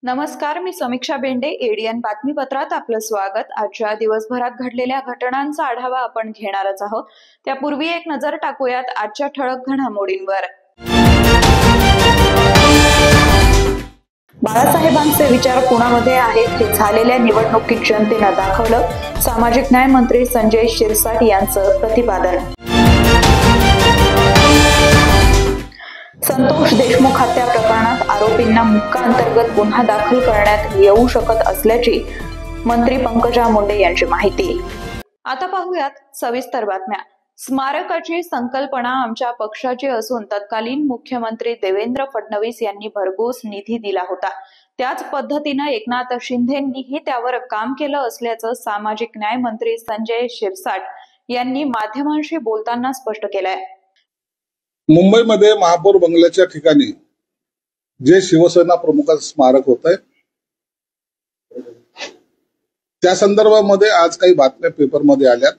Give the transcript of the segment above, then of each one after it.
नमस्कार, मी समीक्षा बेंडे. एडीएन बातमीपत्रात आपलं स्वागत. आजच्या दिवसभरात घडलेल्या घटनांचा आढावा आपण घेणारच आहोत. त्यापूर्वी एक नजर टाकूयात आजच्या ठळक घडामोडींवर. बाळासाहेबांचे विचार कुणामध्ये आहेत हे झालेल्या निवडणुकीत जनतेनं दाखवलं. सामाजिक न्याय मंत्री संजय शिरसाट यांचं प्रतिपादन. संतोष देशमुख हत्या प्रकरणात आरोपींना मुक्का अंतर्गत गुन्हा दाखल करण्यात येऊ शकत असल्याची मंत्री पंकजा मुंडे यांची माहिती. आता पाहूयात सविस्तर बातम्या. स्मारकाची संकल्पना आमच्या पक्षाची असून तत्कालीन मुख्यमंत्री देवेंद्र फडणवीस यांनी भरघोस निधी दिला होता. त्याच पद्धतीने एकनाथ शिंदेंनीही त्यावर काम केलं असल्याचं सामाजिक न्याय मंत्री संजय शिरसाट यांनी माध्यमांशी बोलताना स्पष्ट केलंय. मुंबईमध्ये महापौर बंगल्याच्या ठिकाणी जे शिवसेना प्रमुखाचं स्मारक होत आहे त्या संदर्भामध्ये आज काही बातम्या पेपरमध्ये आल्या.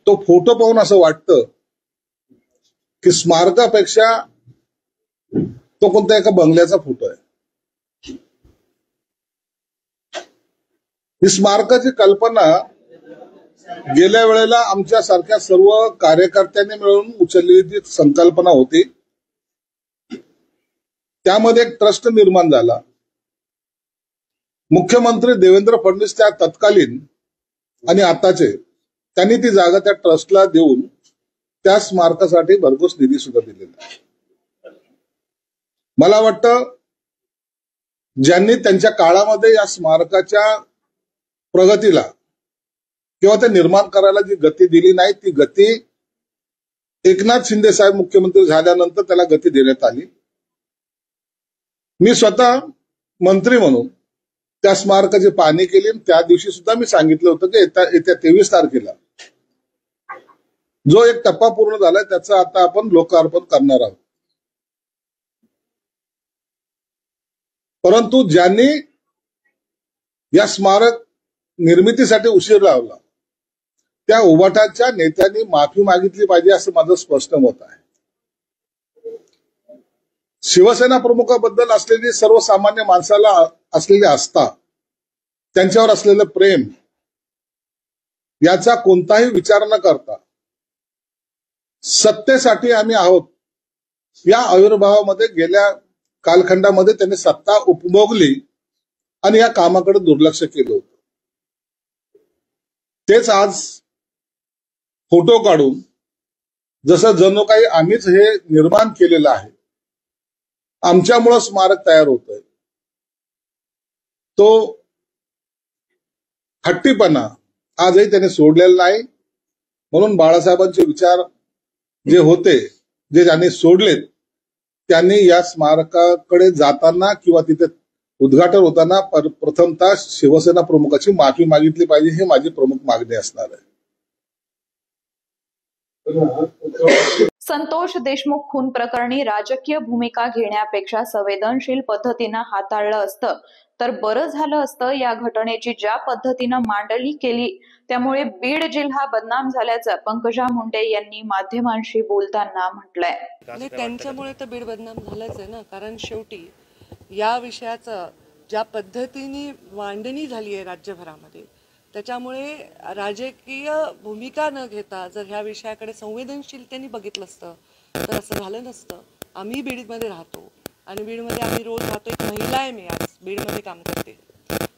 तो फोटो पाहून असं वाटतं की स्मारकापेक्षा तो कोणत्या एका बंगल्याचा फोटो आहे. ही स्मारकाची कल्पना गेल्या वेळेला आमच्या सारख्या सर्व कार्यकर्त्यांनी मिळून उचललेली संकल्पना होती. त्यामध्ये एक ट्रस्ट निर्माण झाला. मुख्यमंत्री देवेंद्र फडणवीस त्या तत्कालीन आणि आताचे त्यांनी ती जागा त्या ट्रस्टला देऊन त्या स्मारकासाठी भरघोस निधी सुद्धा दिलेला. मला वाटतं ज्यांनी त्यांच्या काळामध्ये या स्मारकाच्या प्रगतीला किंवा ते निर्माण करायला जी गती दिली नाही ती गती एकनाथ शिंदे साहेब मुख्यमंत्री झाल्यानंतर त्याला गती देण्यात आली. मी स्वतः मंत्री म्हणून त्या स्मारकाची पाहणी केली. त्या दिवशी सुद्धा मी सांगितलं होतं की येत्या 23 तारखेला जो एक टप्पा पूर्ण झालाय त्याचं आता आपण लोकार्पण करणार आहोत. परंतु ज्यांनी या स्मारक निर्मितीसाठी उशीर लावला त्या उभाटाच्या नेत्यांनी माफी मागितली पाहिजे असं माझं स्पष्ट मत आहे. शिवसेना प्रमुखाबद्दल असलेली सर्वसामान्य माणसाला असलेली आस्था, त्यांच्यावर असलेलं प्रेम याचा कोणताही विचार न करता सत्तेसाठी आम्ही आहोत या आविर्भावामध्ये गेल्या कालखंडामध्ये त्यांनी सत्ता उपभोगली आणि या कामाकडे दुर्लक्ष केलं होतं. तेच आज फोटो काढून जसं जणू काही आम्हीच हे निर्माण केलेलं आहे, आमच्यामुळं स्मारक तयार होतंय, तो हट्टीपणा आजही त्याने सोडलेला नाही. म्हणून बाळासाहेबांचे विचार जे होते, जे ज्यांनी सोडलेत, त्यांनी या स्मारकाकडे जाताना किंवा तिथे उद्घाटन होताना प्रथमतः शिवसेना प्रमुखाची माफी मागितली पाहिजे, ही माझी प्रमुख मागणी असणार आहे. संतोष देशमुख खून प्रकरणी राजकीय भूमिका घेण्यापेक्षा संवेदनशील पद्धतीनं हाताळलं असतं तर बरं झालं असतं. या घटनेची ज्या पद्धतीनं मांडणी केली त्यामुळे बीड जिल्हा बदनाम झाल्याचं पंकजा मुंडे यांनी माध्यमांशी बोलताना म्हटलंय. त्यांच्यामुळे तर बीड बदनाम झालंच आहे ना. कारण शेवटी या विषयाचं ज्या पद्धतीने मांडणी झाली आहे राज्यभरामध्ये, त्याच्यामुळे राजकीय भूमिका न घेता जर ह्या विषयाकडे संवेदनशीलतेने बघितलं असतं तर असं झालं नसतं. आम्ही बीडमध्ये राहतो आणि बीडमध्ये आम्ही रोज राहतो. एक महिला आहे, मी आज बीडमध्ये काम करते,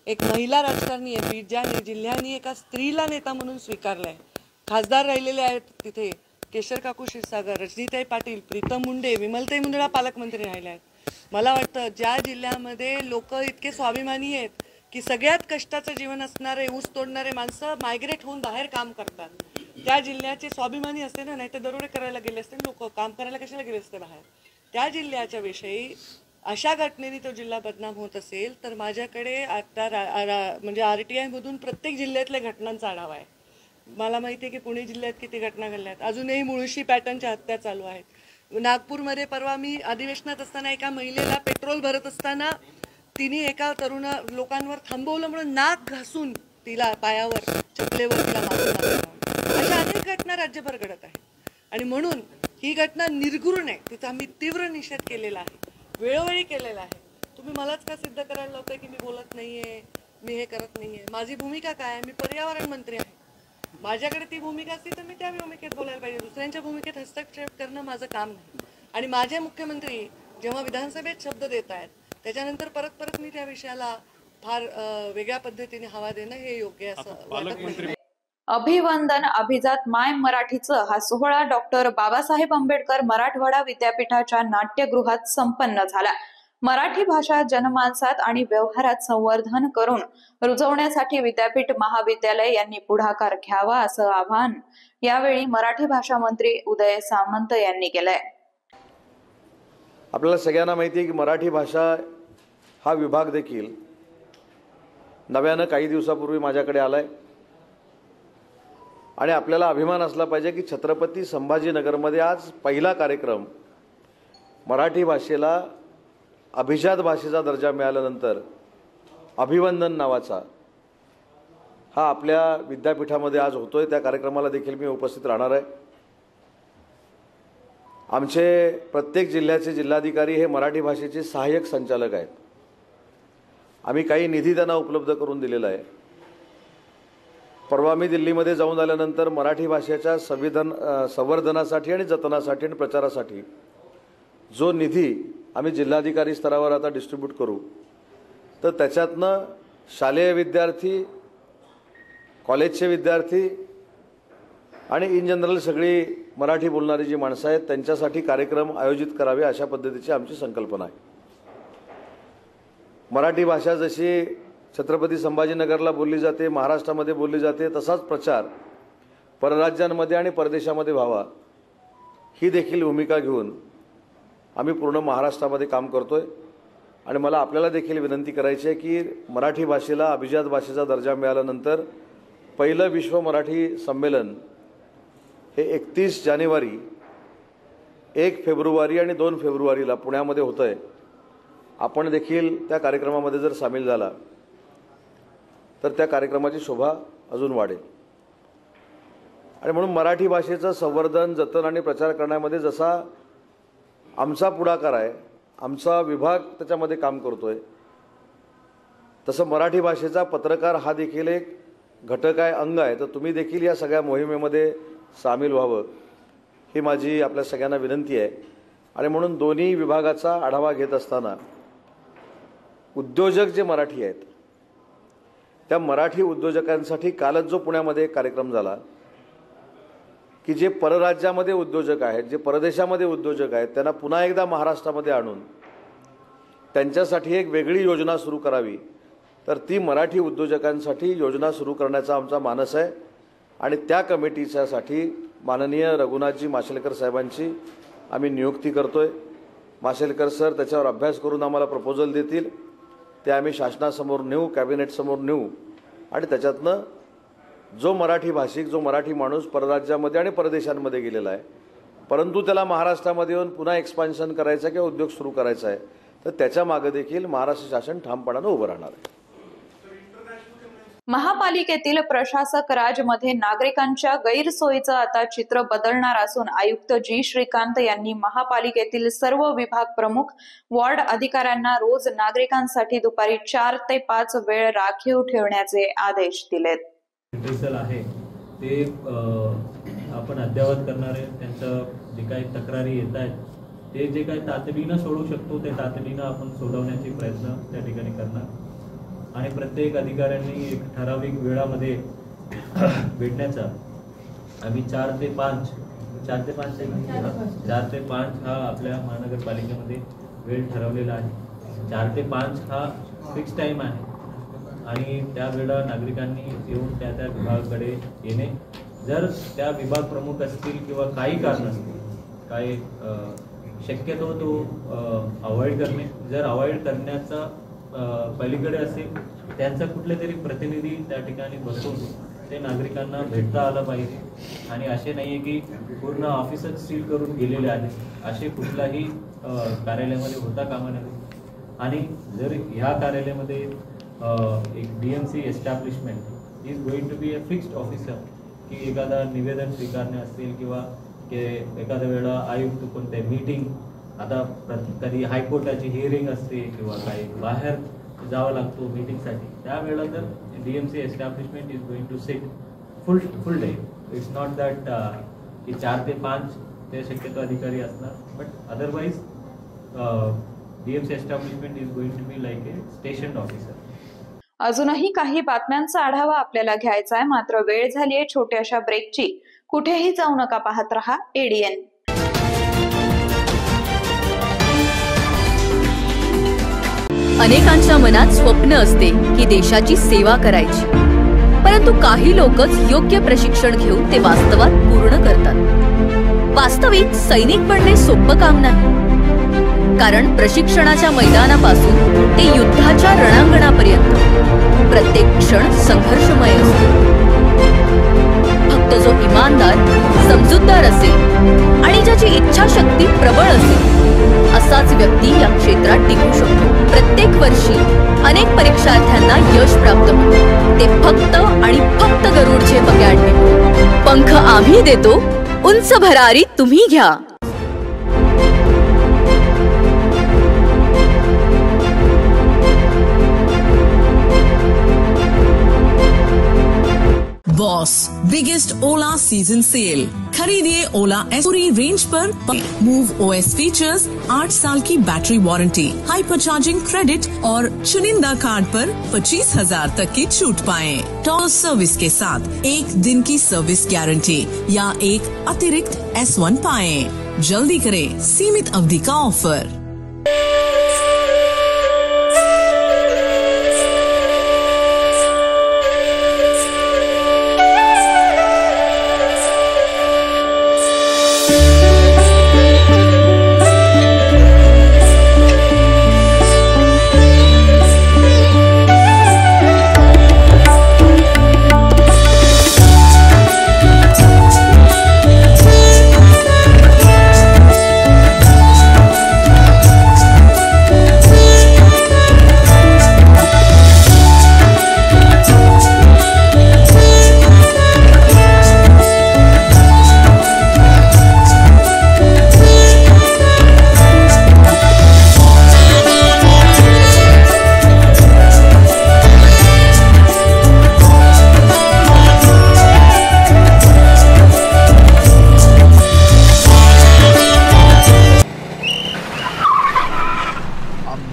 एक महिला राजकारणी आहे. बीड ज्या जिल्ह्याने एका स्त्रीला नेता म्हणून स्वीकारलाय, खासदार राहिलेले आहेत तिथे केशर काकू क्षीरसागर, रजनीताई पाटील, प्रीतम मुंडे, विमलताई मुंडेला पालकमंत्री राहिले आहेत. मला वाटतं ज्या जिल्ह्यामध्ये लोक इतके स्वाभिमानी आहेत की सगळ्यात कष्टाचं जीवन असणारे ऊस तोडणारे माणसं मायग्रेट होऊन बाहेर काम करतात, त्या जिल्ह्याचे स्वाभिमानी असते ना. नाही तर दरोडे करायला गेले असते लोक, काम करायला कशाला गेले असते बाहेर. त्या जिल्ह्याच्या विषयी अशा घटनेने तो जिल्हा बदनाम होत असेल तर माझ्याकडे आता म्हणजे RTI मधून प्रत्येक जिल्ह्यातल्या घटनांचा आढावा आहे. मला माहिती आहे की पुणे जिल्ह्यात किती घटना घडल्यात. अजूनही मुळशी पॅटर्नच्या हत्या चालू आहेत. नागपूरमध्ये परवा मी अधिवेशनात असताना एका महिलेला पेट्रोल भरत असताना तिने एका तरुण लोकांवर थांबवलं म्हणून नाक घासून तिला पायावर चपलेवर तिला मारलं. अशा अनेक घटना राज्यभर घडत आहेत आणि म्हणून ही घटना निर्घृण आहे, तिचा आम्ही तीव्र निषेध केलेला आहे. वेळोवेळी केलेला आहे. तुम्ही मलाच का सिद्ध करायला लावताय की मी बोलत नाहीये, मी हे करत नाहीये? माझी भूमिका काय आहे? मी पर्यावरण मंत्री आहे. माझ्याकडे ती भूमिका असती तर मी त्या भूमिकेत बोलायला पाहिजे. दुसऱ्यांच्या भूमिकेत हस्तक्षेप करणं माझं काम नाही. आणि माझे मुख्यमंत्री जेव्हा विधानसभेत शब्द देत आहेत त्याच्यानंतर परत परत मी त्या विषयाला फार वेगळ्या पद्धतीने हवा देणं हे योग्य असं वाटत नाही. अभिवंदन अभिजात माय मराठीचं हा सोहळा डॉक्टर बाबासाहेब आंबेडकर मराठवाडा विद्यापीठाच्या नाट्यगृहात संपन्न झाला. मराठी भाषा जनमानसात आणि व्यवहारात संवर्धन करून रुजवण्यासाठी विद्यापीठ महाविद्यालय यांनी पुढाकार घ्यावा असं आवाहन यावेळी मराठी भाषा मंत्री उदय सामंत यांनी केलंय. आपल्याला सगळ्यांना माहिती आहे की मराठी भाषा हा विभाग देखील नव्यानं काही दिवसापूर्वी माझ्याकडे आलाय आणि आपल्याला अभिमान असला पाहिजे की छत्रपती संभाजीनगरमध्ये आज पहिला कार्यक्रम मराठी भाषेला अभिजात भाषेचा दर्जा मिळाल्यानंतर अभिवंदन नावाचा हा आपल्या विद्यापीठामध्ये आज होतोय. त्या कार्यक्रमाला देखील मी उपस्थित राहणार आहे. आमचे प्रत्येक जिल्ह्याचे जिल्हाधिकारी हे मराठी भाषेचे सहाय्यक संचालक आहेत. आम्ही काही निधी त्यांना उपलब्ध करून दिलेला आहे. परवा मी दिल्लीमध्ये जाऊन आल्यानंतर मराठी भाषेच्या संवर्धनासाठी आणि जतनासाठी आणि प्रचारासाठी जो निधी आम्ही जिल्हाधिकारी स्तरावर आता डिस्ट्रीब्यूट करू तर त्याच्यातनं शालेय विद्यार्थी, कॉलेजचे विद्यार्थी आणि इन जनरल सगळी मराठी बोलणारी जी माणसं आहेत त्यांच्यासाठी कार्यक्रम आयोजित करावे अशा पद्धतीची आमची संकल्पना आहे. मराठी भाषा जशी छत्रपती संभाजीनगरला बोलली जाते, महाराष्ट्रामध्ये बोलली जाते, तसाच प्रचार परराज्यांमध्ये आणि परदेशामध्ये व्हावा ही देखील भूमिका घेऊन आम्ही पूर्ण महाराष्ट्रामध्ये काम करतोय. आणि मला आपल्याला देखील विनंती करायची आहे की मराठी भाषेला अभिजात भाषेचा दर्जा मिळाल्यानंतर पहिलं विश्व मराठी संमेलन हे 31 जानेवारी, 1 फेब्रुवारी आणि 2 फेब्रुवारीला पुण्यामध्ये होतं आहे. आपण देखील त्या कार्यक्रमामध्ये जर सामील झाला तर त्या कार्यक्रमाची शोभा अजून वाढेल. आणि म्हणून मराठी भाषेचं संवर्धन, जतन आणि प्रचार करण्यामध्ये जसा आमचा पुढाकार आहे, आमचा विभाग त्याच्यामध्ये काम करतोय, तसं मराठी भाषेचा पत्रकार हा देखील एक घटक आहे, अंग आहे. तर तुम्ही देखील या सगळ्या मोहिमेमध्ये सामील व्हावं ही माझी आपल्या सगळ्यांना विनंती आहे. आणि म्हणून दोन्ही विभागाचा आढावा घेत असताना उद्योजक जे मराठी आहेत त्या मराठी उद्योजकांसाठी कालच जो पुण्यामध्ये एक कार्यक्रम झाला की जे परराज्यामध्ये उद्योजक आहेत, जे परदेशामध्ये उद्योजक आहेत त्यांना पुन्हा एकदा महाराष्ट्रामध्ये आणून त्यांच्यासाठी एक वेगळी योजना सुरू करावी, तर ती मराठी उद्योजकांसाठी योजना सुरू करण्याचा आमचा मानस आहे. आणि त्या कमिटीच्यासाठी माननीय रघुनाथजी माशेलकर साहेबांची आम्ही नियुक्ती करतोय. माशेलकर सर त्याच्यावर अभ्यास करून आम्हाला प्रपोजल देतील, ते आम्ही शासनासमोर नेऊ, कॅबिनेटसमोर नेऊ आणि त्याच्यातनं जो मराठी भाषिक, जो मराठी माणूस परराज्यामध्ये आणि परदेशांमध्ये गेलेला आहे परंतु त्याला महाराष्ट्रामध्ये येऊन पुन्हा एक्सपान्शन करायचं किंवा उद्योग सुरू करायचा आहे तर त्याच्या मागे देखील महाराष्ट्र शासन ठामपणानं उभं राहणार आहे. महापालिकेतील प्रशासक राजमध्ये नागरिकांच्या गैरसोयीचं आता चित्र बदलणार असून आयुक्त जी श्रीकांत यांनी महापालिकेतील सर्व विभाग प्रमुख, वॉर्ड अधिकाऱ्यांना रोज नागरिकांसाठी दुपारी 4 ते 5 वेळ राखीव ठेवण्याचे आदेश दिलेत. आहे ते आपण अद्ययावत करणार आहे. त्यांचं जे काही तक्रारी येत आहेत ते जे काही तातडीनं सोडवू शकतो ते तातडीनं आपण सोडवण्याचे प्रयत्न त्या ठिकाणी करणार. आणि प्रत्येक अधिकाऱ्यांनी एक ठराविक वेळामध्ये भेटण्याचा आम्ही 4 ते 5 हा आपल्या महानगरपालिकेमध्ये वेळ ठरवलेला आहे. 4 ते 5 हा फिक्स टाईम आहे आणि त्या वेळा नागरिकांनी येऊन त्या त्या विभागाकडे येणे. जर त्या विभाग प्रमुख असतील किंवा काही कारण असतील, काही शक्यतो तो अवॉइड करणे, जर अवॉइड करण्याचा पलीकडे असेल त्यांचा कुठले तरी प्रतिनिधी त्या ठिकाणी बसून ते नागरिकांना भेटता आलं पाहिजे. आणि असे नाही आहे की पूर्ण ऑफिसच सील करून गेलेले आहेत, असे कुठलाही कार्यालयामध्ये होता कामा नये. आणि जर ह्या कार्यालयामध्ये एक DMC establishment is going to be a fixed officer, की एखादा निवेदन स्वीकारणे असतील किंवा की एखाद्या वेळा आयुक्त कोणत्या मीटिंग आता कधी हायकोर्टाची हिअरिंग असते किंवा काही बाहेर जावं लागतो मीटिंगसाठी, त्यावेळेला तर DMC establishment is going to sit full day. It's not that की 4 ते 5 ते शक्यतो अधिकारी असणार, but otherwise DMC establishment is going to be like a station officer. अजूनही काही बातम्यांचा आढावा आपल्याला घ्यायचा आहे, मात्र वेळ झाली आहे छोट्याशा ब्रेकची. कुठेही जाऊ नका, पाहत रहा ADN. अनेकांच्या मनात स्वप्न असते की देशाची सेवा करायची, परंतु काही लोकच योग्य प्रशिक्षण घेऊन ते वास्तवात पूर्ण करतात. वास्तविक सैनिक बनणे सोपं काम नाही, कारण प्रशिक्षणाच्या मैदानापासून ते युद्धाच्या रणांगणापर्यंत प्रत्येक क्षण संघर्षमय असतो. फक्त जो इमानदार, समजूतदार असेल आणि ज्याची इच्छाशक्ती प्रबळ असेल, असाच व्यक्ती या क्षेत्रात टिकू शकतो. प्रत्येक वर्षी अनेक परीक्षार्थ्यांना यश प्राप्त होते, ते फक्त आणि फक्त गरुडचे अकॅडमी. पंख आम्ही देतो, उंच भरारी तुम्ही घ्या. बॉस बिगेस्ट ओला सीजन सेल. खरीदिए ओला एस पूरी रेंज पर. मूव OS फीचर्स, 8 साल की battery warranty, hyper charging credit और चुनिंदा कार्ड पर 25,000 तक की छूट पाएं. टॉप सर्विस के साथ 1 दिन की सर्विस गारंटी या एक अतिरिक्त S1 पाएं. जल्दी करें, सीमित अवधि का ऑफर.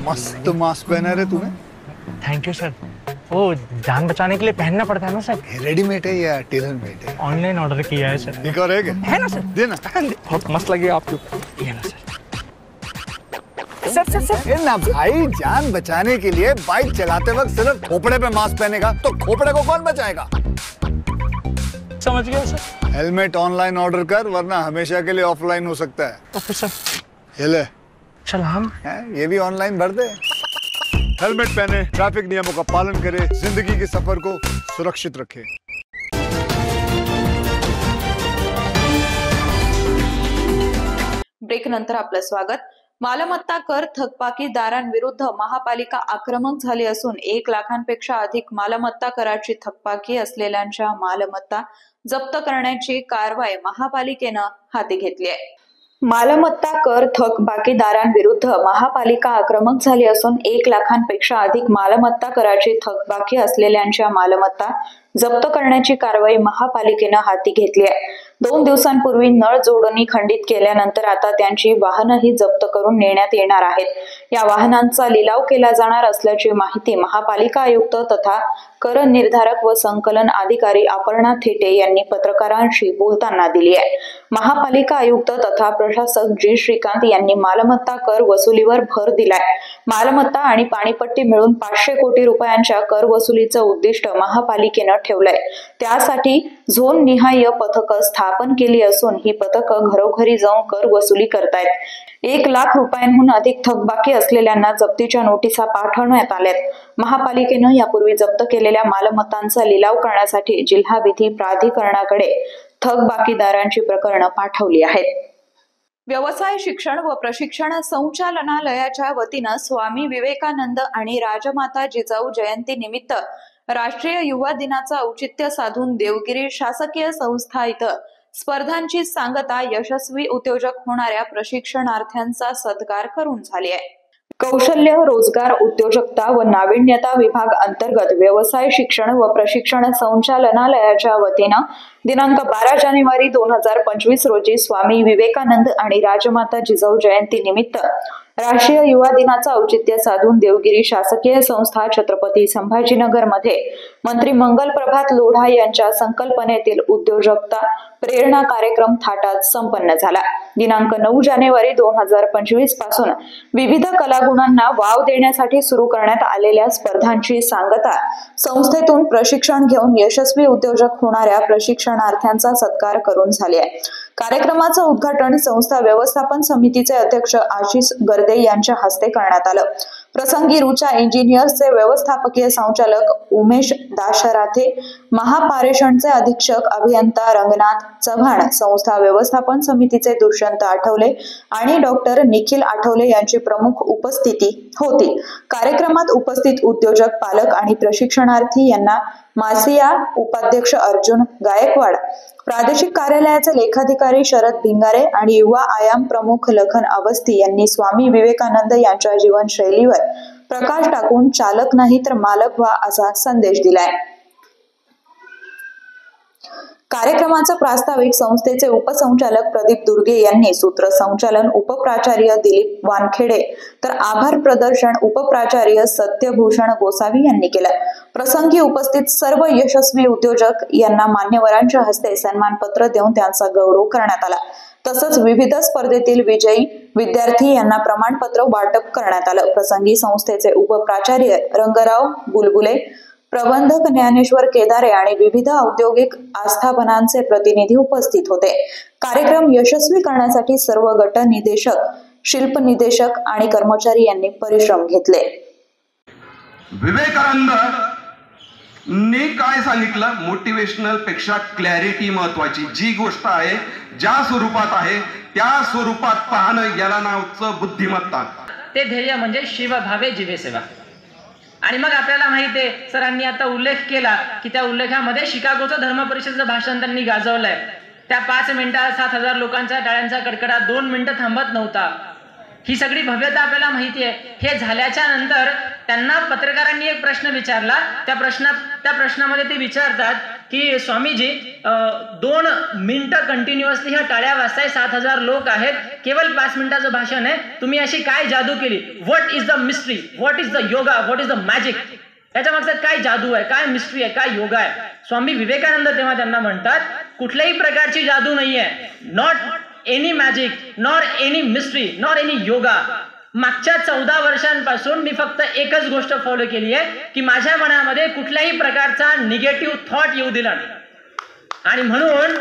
मस्त मास्क पहना रे तूने. Thank you sir. वो जान बचाने के लिए पहनना पड़ता है ना सर. रेडीमेड है या टेलर मेड है? ऑनलाइन ऑर्डर किया है सर. एक और है ना सर. देना. बहुत मस्त लगे आपको. ये ना सर. सर ना भाई, जान बचाने के लिए बाइक चलाते वक्त सिर्फ खोपड़े पे मास्क पहनेगा तो खोपड़े को कौन बचाएगा? समझ गया सर. हेलमेट ऑनलाइन ऑर्डर कर, वरना हमेशा के लिए ऑफलाइन हो सकता है. Okay sir. ये ले. चल हम ये भी ऑनलाइन भर दे. हेलमेट पहने, ट्रैफिक नियमों का पालन करे, जिंदगी के सफर को सुरक्षित रखे. ब्रेक नंतर आपलं स्वागत. मालमत्ता कर थकबाकीदारांविरुद्ध महापालिका आक्रमक झाली असून 1 लाखांपेक्षा अधिक मालमत्ता कराची थकबाकी असलेल्यांच्या मालमत्ता जप्त करण्याची कारवाई महापालिकेनं हाती घेतली आहे. मालमत्ता कर थकबाकीदारांविरुद्ध महापालिका आक्रमक झाली असून 1 लाखांपेक्षा अधिक मालमत्ता कराची थकबाकी असलेल्यांच्या मालमत्ता जप्त करण्याची कारवाई महापालिकेनं हाती घेतली आहे. 2 दिवसांपूर्वी नळ जोडणी खंडित केल्यानंतर आता त्यांची वाहनंही जप्त करून नेण्यात येणार आहेत. या वाहनांचा लिलाव केला जाणार असल्याची माहिती महापालिका आयुक्त तथा कर निर्धारक व संकलन अधिकारी अपर्णा थेटे यांनी पत्रकारांशी बोलताना दिली आहे. महापालिका आयुक्त तथा प्रशासक जी श्रीकांत यांनी मालमत्ता कर वसुलीवर भर दिलाय. मालमत्ता आणि पाणीपट्टी मिळून 500 कोटी रुपयांच्या कर वसुलीचं उद्दिष्ट महापालिकेनं ठेवलंय. त्यासाठी झोन निहाय पथकं स्थापन केली असून ही पथकं घरोघरी जाऊन कर वसुली करतायत. 1 लाख रुपयांहून अधिक थकबाकी असलेल्यांना जप्तीच्या नोटिसा पाठवण्यात आल्यात. महापालिकेनं यापूर्वी जप्त केलेल्या मालमत्तांचा लिलाव करण्यासाठी जिल्हा विधी प्राधिकरणाकडे थकबाकीदारांची प्रकरणं पाठवली आहेत. व्यवसाय शिक्षण व प्रशिक्षण संचालनालयाच्या वतीनं स्वामी विवेकानंद आणि राजमाता जिजाऊ जयंती निमित्त राष्ट्रीय युवा दिनाचं औचित्य साधून देवगिरी शासकीय संस्था इथं स्पर्धांची सांगता यशस्वी उद्योजक होणाऱ्या प्रशिक्षणार्थ्यांचा सत्कार करून झाली आहे। कौशल्य, रोजगार, उद्योजकता व नाविन्यता विभाग अंतर्गत व्यवसाय शिक्षण व प्रशिक्षण संचालनालयाच्या वतीनं दिनांक 12 जानेवारी 2025 रोजी स्वामी विवेकानंद आणि राजमाता जिजाऊ जयंती निमित्त राष्ट्रीय युवा दिनाचा औचित्य साधून देवगिरी शासकीय संस्था छत्रपती संभाजीनगर मध्ये मंत्री मंगल प्रभात लोढा यांच्या संकल्पनेतील उद्योजकता प्रेरणा कार्यक्रम थाटात संपन्न झाला। दिनांक 9 जानेवारी 2025 पासून विविध कलागुणांना वाव देण्यासाठी सुरू करण्यात आलेल्या स्पर्धांची सांगता संस्थेतून प्रशिक्षण घेऊन यशस्वी उद्योजक होणाऱ्या प्रशिक्षणार्थ्यांचा सत्कार करून झाले आहे। कार्यक्रमाचं उद्घाटन संस्था व्यवस्थापन समितीचे अध्यक्ष आशिष गर्दे यांच्या हस्ते करण्यात आलं। प्रसंगी रुचा इंजिनियर्सचे व्यवस्थापकीय संचालक उमेश दाशराथे, महापारेषणचे अधीक्षक अभियंता रंगनाथ चव्हाण, संस्था व्यवस्थापन समितीचे दुष्यंत आठवले आणि डॉक्टर निखिल आठवले यांची प्रमुख उपस्थिती होती। कार्यक्रमात उपस्थित उद्योजक, पालक आणि प्रशिक्षणार्थी यांना मासिया उपाध्यक्ष अर्जुन गायकवाड, प्रादेशिक कार्यालयाचे लेखाधिकारी शरद भिंगारे आणि युवा आयाम प्रमुख लखन अवस्थी यांनी स्वामी विवेकानंद यांच्या जीवनशैलीवर प्रकाश टाकून चालक नाही तर मालक व्हा असा संदेश दिलाय। कार्यक्रमाचा प्रास्ताविक संस्थेचे उपसंचालक प्रदीप दुर्गे यांनी, सूत्रसंचालन उपप्राचार्य दिलीप वानखेडे तर आभार प्रदर्शन उपप्राचार्य सत्यभूषण गोसावी यांनी केलं। प्रसंगी उपस्थित सर्व यशस्वी उद्योजक यांना मान्यवरांच्या हस्ते सन्मानपत्र देऊन त्यांचा गौरव करण्यात आला। तसंच विविध स्पर्धेतील विजयी विद्यार्थी यांना प्रमाणपत्र वाटप करण्यात आलं। प्रसंगी संस्थेचे उपप्राचार्य रंगराव बुलबुले, प्रबंधक ज्ञानेश्वर केदारे आणि विविध औद्योगिक आस्थापनांचे प्रतिनिधी उपस्थित होते। कार्यक्रम यशस्वी करण्यासाठी सर्व गट निदेशक, शिल्प निदेशक आणि कर्मचारी यांनी परिश्रम घेतले। विवेकानंदने काय सांगितलं, मोटिवेशनल पेक्षा क्लॅरिटी महत्वाची। जी गोष्ट आहे, ज्या स्वरूपात आहे त्या स्वरूपात पाहणं, याला नावचं बुद्धिमत्ता। ते ध्येय म्हणजे शिवभावे जीवे सेवा। आणि मग आपल्याला माहिती आहे, सरांनी आता उल्लेख केला की त्या उल्लेखामध्ये शिकागोचं धर्म परिषदेचं भाषण त्यांनी गाजवलंय। त्या 5 मिनिटात 7000 लोकांच्या टाळ्यांचा कडकडाट 2 मिनिटं थांबत नव्हता। ही सगळी भव्यता आपल्याला माहिती आहे। हे झाल्याच्या नंतर त्यांना पत्रकारांनी एक प्रश्न विचारला। त्या प्रश्नामध्ये ते विचारतात की स्वामीजी 2 मिनिटं कंटिन्युअसली ह्या टाळ्या वाजताय, 7000 लोक आहेत, केवळ 5 मिनिटाचं भाषण आहे, तुम्ही अशी काय जादू केली? What is the mystery, what is the yoga, what is the magic? त्याच्या मागचं काय जादू आहे, काय मिस्ट्री आहे, काय योगा आहे? स्वामी विवेकानंद तेव्हा त्यांना म्हणतात, कुठल्याही प्रकारची जादू नाहीये, not any magic, nor any mystery, nor any yoga. मागच्या 14 वर्षांपासून मी फक्त एकच गोष्ट फॉलो केली आहे की माझ्या मनामध्ये कुठल्याही प्रकारचा निगेटिव्ह थॉट येऊ दिला नाही। आणि म्हणून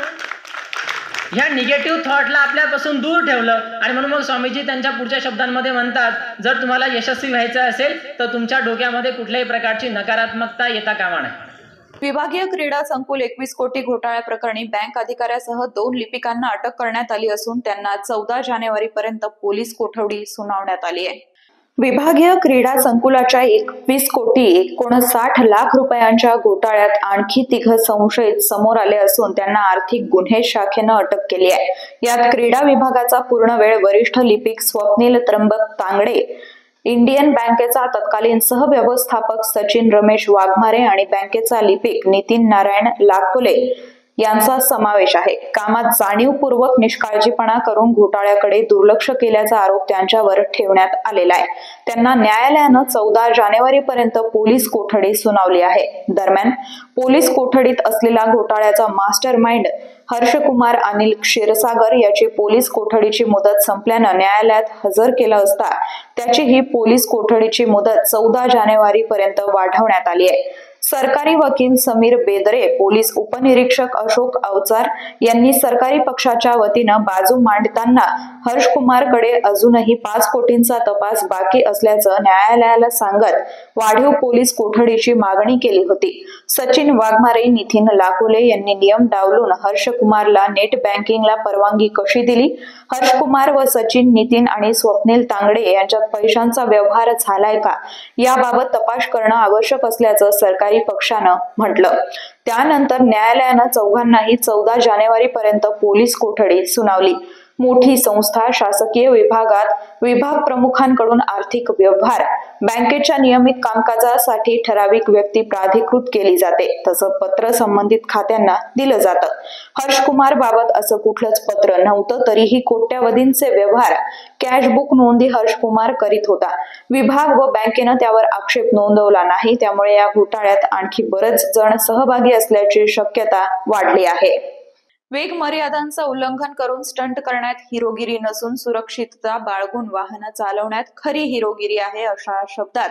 ह्या निगेटिव्ह थॉटला आपल्यापासून दूर ठेवलं। आणि म्हणून मग स्वामीजी त्यांच्या पुढच्या शब्दांमध्ये म्हणतात, जर तुम्हाला यशस्वी व्हायचं असेल तर तुमच्या डोक्यामध्ये कुठल्याही प्रकारची नकारात्मकता येता कामा नये। विभागीय क्रीडा संकुल 21 कोटी घोटाळ्या प्रकरणी बँक अधिकाऱ्यासह 2 लिपिकांना अटक करण्यात आली असून त्यांना 14 जानेवारी पर्यंत पोलीस कोठडी सुनावण्यात आली आहे। विभागीय क्रीडा संकुलाच्या 21 कोटी 59 लाख रुपयांच्या घोटाळ्यात आणखी 3 संशयित समोर आले असून त्यांना आर्थिक गुन्हे शाखेनं अटक केली आहे। यात क्रीडा विभागाचा पूर्णवेळ वरिष्ठ लिपिक स्वप्नील त्र्यंबक तांगडे, इंडियन बँकेचा तत्कालीन सहव्यवस्थापक सचिन रमेश वाघमारे आणि बँकेचा लिपिक नितीन नारायण लाखोले यांचा समावेश आहे। कामात जाणीवपूर्वक निष्काळजीपणा करून घोटाळ्याकडे दुर्लक्ष केल्याचा आरोप त्यांच्यावर ठेवण्यात आलेला आहे। त्यांना न्यायालयानं 14 जानेवारी पर्यंत पोलीस कोठडी सुनावली आहे। दरम्यान पोलीस कोठडीत असलेला घोटाळ्याचा मास्टर माइंड हर्षकुमार अनिल क्षीरसागर याची पोलीस कोठडीची मुदत संपल्यानं न्यायालयात हजर केलं असता त्याची ही पोलीस कोठडीची मुदत 14 जानेवारी पर्यंत वाढवण्यात आली आहे। सरकारी वकील समीर बेदरे, पोलीस उपनिरीक्षक अशोक अवचार यांनी सरकारी पक्षाच्या वतीनं बाजू मांडताना हर्षकुमारकडे अजूनही 5 कोटींचा तपास बाकी असल्याचं न्यायालयाला सांगत वाढीव पोलीस कोठडीची मागणी केली होती। सचिन वाघमारे, नितीन लाखोले यांनी नियम डावलून हर्षकुमारला नेट बँकिंगला परवानगी कशी दिली? हर्षकुमार व सचिन, नितीन आणि स्वप्नील तांगडे यांच्यात पैशांचा व्यवहार झालाय का? याबाबत तपास करणं आवश्यक असल्याचं सरकारी पक्षानं म्हटलं. त्यानंतर न्यायालयानं चौघांनाही 14 जानेवारीपर्यंत पोलीस कोठडी सुनावली. मोठी संस्था, शासकीय विभागात विभाग प्रमुखांकडून आर्थिक व्यवहार, बँकेच्या नियमित कामकाजासाठी ठराविक व्यक्ती प्राधिकृत केली जाते. तसं पत्र संबंधित खात्यांना दिलं जातं. हर्षकुमार बाबत असं कुठलंच पत्र नव्हतं, तरीही कोट्यावधींचे व्यवहार, कॅशबुक नोंदी हर्षकुमार करीत होता. विभाग व बँकेनं त्यावर आक्षेप नोंदवला नाही. त्यामुळे या घोटाळ्यात आणखी बरेच जण सहभागी असल्याची शक्यता वाढली आहे. वेग मर्यादांचं उल्लंघन करून स्टंट करण्यात हिरोगिरी नसून सुरक्षितता बाळगून वाहनं चालवण्यात खरी हिरोगिरी आहे, अशा शब्दात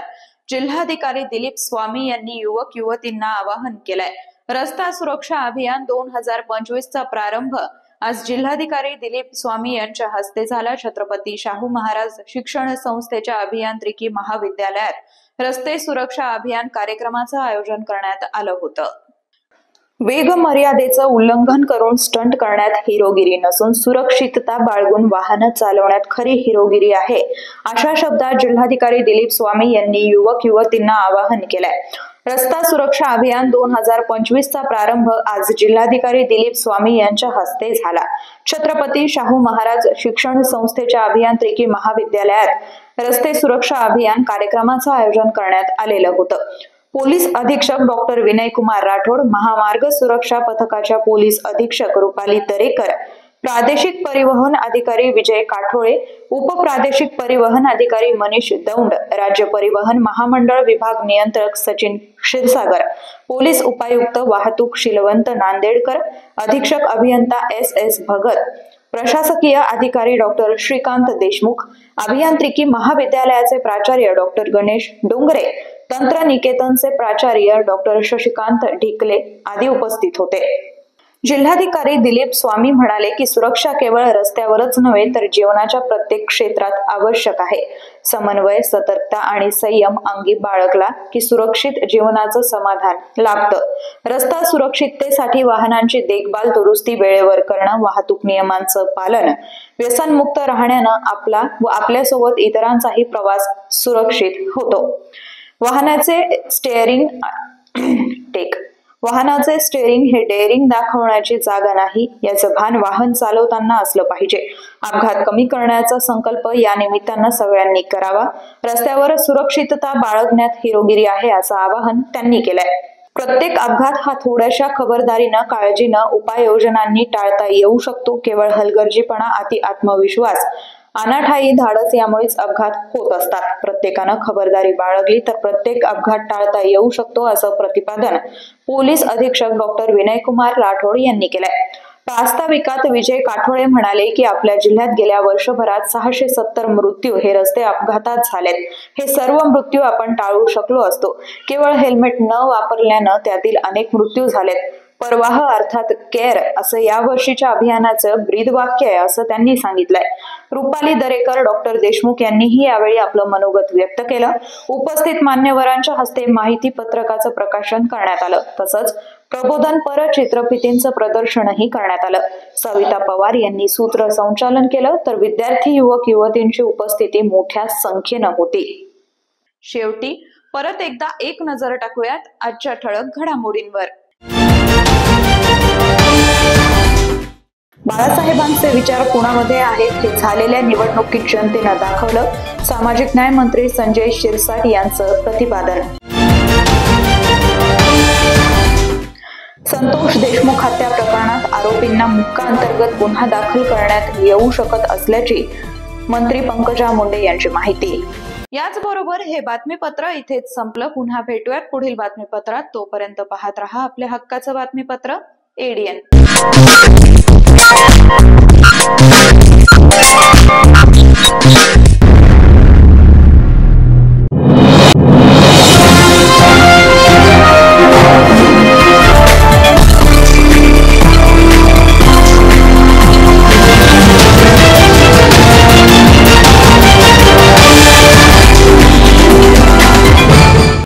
जिल्हाधिकारी दिलीप स्वामी यांनी युवक युवतींना आवाहन केलंय. रस्ता सुरक्षा अभियान 2025चा प्रारंभ आज जिल्हाधिकारी दिलीप स्वामी यांच्या हस्ते झाला. छत्रपती शाहू महाराज शिक्षण संस्थेच्या अभियांत्रिकी महाविद्यालयात रस्ते सुरक्षा अभियान कार्यक्रमाचं आयोजन करण्यात आलं होतं. वेग मर्यादेचं उल्लंघन करून स्टंट करण्यात हिरोगिरी नसून सुरक्षितता बाळगून वाहनं चालवण्यात खरी हिरोगिरी आहे, अशा शब्दात जिल्हाधिकारी दिलीप स्वामी यांनी युवक युवतींना आवाहन केलंय. रस्ता सुरक्षा अभियान 2025चा प्रारंभ आज जिल्हाधिकारी दिलीप स्वामी यांच्या हस्ते झाला. छत्रपती शाहू महाराज शिक्षण संस्थेच्या अभियांत्रिकी महाविद्यालयात रस्ते सुरक्षा अभियान कार्यक्रमाचं आयोजन करण्यात आलेलं होतं. पोलीस अधीक्षक डॉक्टर विनयकुमार राठोड, महामार्ग सुरक्षा पथकाच्या पोलीस अधीक्षक रुपाली दरेकर, प्रादेशिक परिवहन अधिकारी विजय काठोळे, उपप्रादेशिक परिवहन अधिकारी मनीष दौंड, राज्य परिवहन महामंडळ विभाग नियंत्रक सचिन क्षीरसागर, पोलीस उपायुक्त वाहतूक शीलवंत नांदेडकर, अधीक्षक अभियंता SS भगत, प्रशासकीय अधिकारी डॉक्टर श्रीकांत देशमुख, अभियांत्रिकी महाविद्यालयाचे प्राचार्य डॉक्टर गणेश डोंगरे, तंत्रनिकेतनचे प्राचार्य डॉक्टर शशिकांत ढिकले आदी उपस्थित होते. जिल्हाधिकारी दिलीप स्वामी म्हणाले की सुरक्षा केवळ रस्त्यावरच नव्हे तर जीवनाच्या प्रत्येक क्षेत्रात आवश्यक आहे. समन्वय, सतर्कता आणि संयम अंगी बाळगला की सुरक्षित जीवनाचं समाधान लाभतं. रस्ता सुरक्षिततेसाठी वाहनांची देखभाल, दुरुस्ती वेळेवर करणं, वाहतूक नियमांचं पालन, व्यसनमुक्त राहण्यानं आपला व आपल्यासोबत इतरांचाही प्रवास सुरक्षित होतो. वाहनाचे स्टेअरिंग हे डेअरिंग दाखवण्याची जागा नाही, याचं भान वाहन चालवताना असलं पाहिजे. अपघात कमी करण्याचा संकल्प या निमित्तानं सगळ्यांनी करावा. रस्त्यावर सुरक्षितता बाळगण्यात हिरोगिरी आहे, असं आवाहन त्यांनी केलंय. प्रत्येक अपघात हा थोड्याशा खबरदारीनं, काळजीनं, उपाययोजनांनी टाळता येऊ शकतो. केवळ हलगर्जीपणा, अति आत्मविश्वास, अनाठायी धाडस यामुळेच अपघात होत असतात. प्रत्येकानं खबरदारी बाळगली तर प्रत्येक अपघात टाळता येऊ शकतो, असं प्रतिपादन पोलीस अधीक्षक डॉक्टर विनयकुमार राठोड यांनी केलंय. प्रास्ताविकात विजय काठोळे म्हणाले की आपल्या जिल्ह्यात गेल्या वर्षभरात 670 मृत्यू हे रस्ते अपघातात झालेत. हे सर्व मृत्यू आपण टाळू शकलो असतो. केवळ हेल्मेट न वापरल्यानं त्यातील अनेक मृत्यू झालेत. परवाह अर्थात केअर असं या वर्षीच्या अभियानाचं ब्रीदवाक्य आहे, असं त्यांनी सांगितलंय. रुपाली दरेकर, डॉक्टर देशमुख यांनीही यावेळी आपलं मनोगत व्यक्त केलं. उपस्थित मान्यवरांच्या हस्ते माहिती पत्रकाचं प्रकाशन करण्यात आलं. तसंच प्रबोधनपर चित्रफितींचं प्रदर्शनही करण्यात आलं. सविता पवार यांनी सूत्रसंचालन केलं तर विद्यार्थी, युवक युवतींची उपस्थिती मोठ्या संख्येनं होती. शेवटी परत एकदा एक नजर टाकूयात आजच्या ठळक घडामोडींवर. बाळासाहेबांचे विचार कुणामध्ये आहेत हे झालेल्या निवडणुकीत जनतेनं दाखवलं. सामाजिक न्याय मंत्री संजय शिरसाट यांचं प्रतिपादन. संतोष देशमुख हत्या प्रकरणात आरोपींना मुक्का अंतर्गत गुन्हा दाखल करण्यात येऊ शकत असल्याची मंत्री पंकजा मुंडे यांची माहिती. याचबरोबर हे बातमीपत्र इथेच संपलं. पुन्हा भेटूयात पुढील बातमीपत्रात. तोपर्यंत पाहत रहा आपल्या हक्काचं बातमीपत्र ADN.